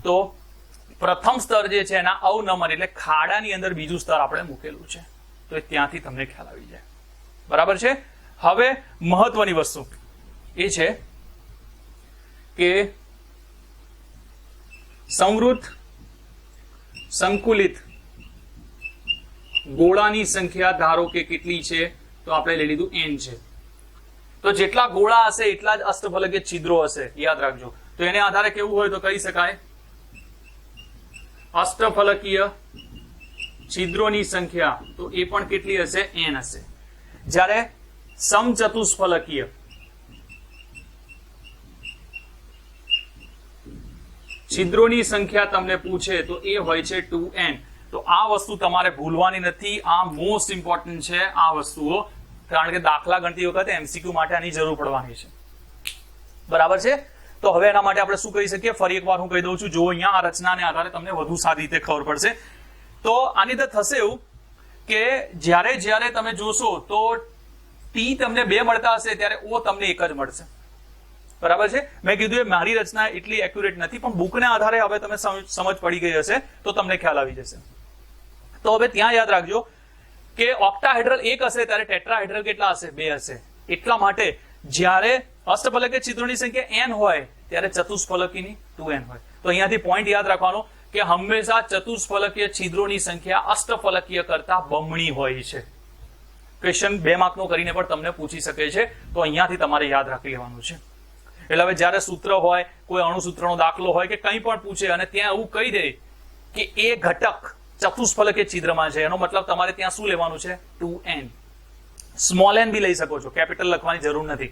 તો પ્રથમ સ્તર જે છે એના અવનમન એટલે ખાડાની અંદર બીજું સ્તર આપણે મૂકેલું છે. તો ત્યાંથી તમને ખ્યાલ આવી જાય. બરાબર છે? હવે મહત્વની વસ્તુ એ છે કે સંવૃત સંકુલિત ગોળાની સંખ્યા ધારો કે કેટલી છે? તો આપણે લઈ લીધું n છે. તો જેટલા ગોળા હશે એટલા જ અષ્ટફલકીય છિદ્રો હશે, યાદ રાખજો. તો એને આધારે કેવું હોય તો કહી શકાય અષ્ટફલકીય છિદ્રોની સંખ્યા તો એ પણ કેટલી હશે? n હશે. જ્યારે સમચતુષ્ફલકીય છિદ્રોની સંખ્યા તમને પૂછે તો એ હોય છે 2n. તો આ વસ્તુ તમારે ભૂલવાની નથી. આ મોસ્ટ ઇમ્પોર્ટન્ટ છે આ વસ્તુઓ, કારણ કે દાખલા ગણતી વખતે MCQ માટે આની જરૂર પડવાની છે. બરાબર છે? તો હવે એના માટે આપણે શું કહી શકીએ? ફરી એકવાર હું કહી દઉં છું. જો અહીંયા આ રચનાને આધારે તમને વધુ સારી રીતે ખબર પડશે. તો આની અંદર થશે એવું કે જ્યારે તમે જોશો તો T તમને 2 મળતા હશે ત્યારે O તમને 1 જ મળશે. બરાબર છે? મેં કીધું એ મારી રચના એટલી એક્યુરેટ નથી, પણ બુકને આધારે હવે તમે સમજ પડી ગઈ હશે તો તમને ખ્યાલ આવી જશે. તો હવે ત્યાં યાદ રાખજો કે ઓક્ટાહેડ્રલ 1 હશે ત્યારે ટેટ્રાહેડ્રલ કેટલા હશે? 2 હશે. એટલા માટે જ્યારે અષ્ટફલકીય છિદ્રોની સંખ્યા n હોય ત્યારે ચતુષ્ફલકીની 2n હોય. તો અહીંયાથી પોઈન્ટ યાદ રાખવાનો કે હંમેશા ચતુષ્ફલકીય છિદ્રોની સંખ્યા અષ્ટફલકીય કરતા બમણી હોય છે. ક્વેશ્ચન 2 માર્કનો કરીને પણ તમને પૂછી શકે છે. તો અહીંયાથી તમારે યાદ રાખી લેવાનું છે. એટલે હવે જ્યારે સૂત્ર હોય, કોઈ અણુસૂત્રનો દાખલો હોય કે કંઈ પણ પૂછે અને ત્યાં એવું કહી દે કે એ ઘટક ચતુષ્ફલકીય છિદ્રમાં છે, એનો મતલબ તમારે ત્યાં શું લેવાનું છે? 2n. સ્મોલ n બી લઈ શકો છો, કેપિટલ લખવાની જરૂર નથી.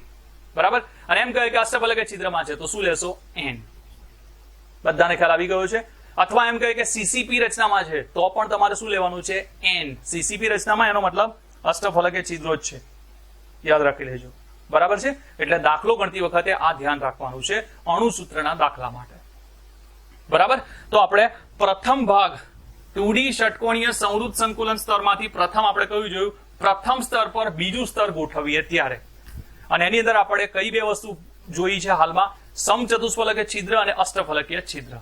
બરાબર? અને એમ કહે કે અષ્ટફલકીય છિદ્રમાં છે તો શું લેશો? n. બધાને ખ્યાલ આવી ગયો છે? અથવા એમ કહે કે સીસીપી રચનામાં છે તો પણ તમારે શું લેવાનું છે? n. સીસીપી રચનામાં એનો મતલબ અષ્ટફલકીય છિદ્રો જ છે. યાદ રાખી લેજો. બરાબર છે? એટલે દાખલો ગણતી વખતે આ ધ્યાન રાખવાનું છે અણુસૂત્રના દાખલા માટે. બરાબર? તો આપણે પ્રથમ ભાગ 2D ષટકોણીય સંવૃત સંકુલન સ્તરમાંથી પ્રથમ આપણે કયું જોયું? પ્રથમ સ્તર પર બીજું સ્તર ગોઠવીએ ત્યારે. અને એની અંદર આપણે કઈ 2 વસ્તુ જોઈ છે હાલમાં? સમચતુષ્ફલકીય છિદ્ર અને અષ્ટફલકીય છિદ્ર.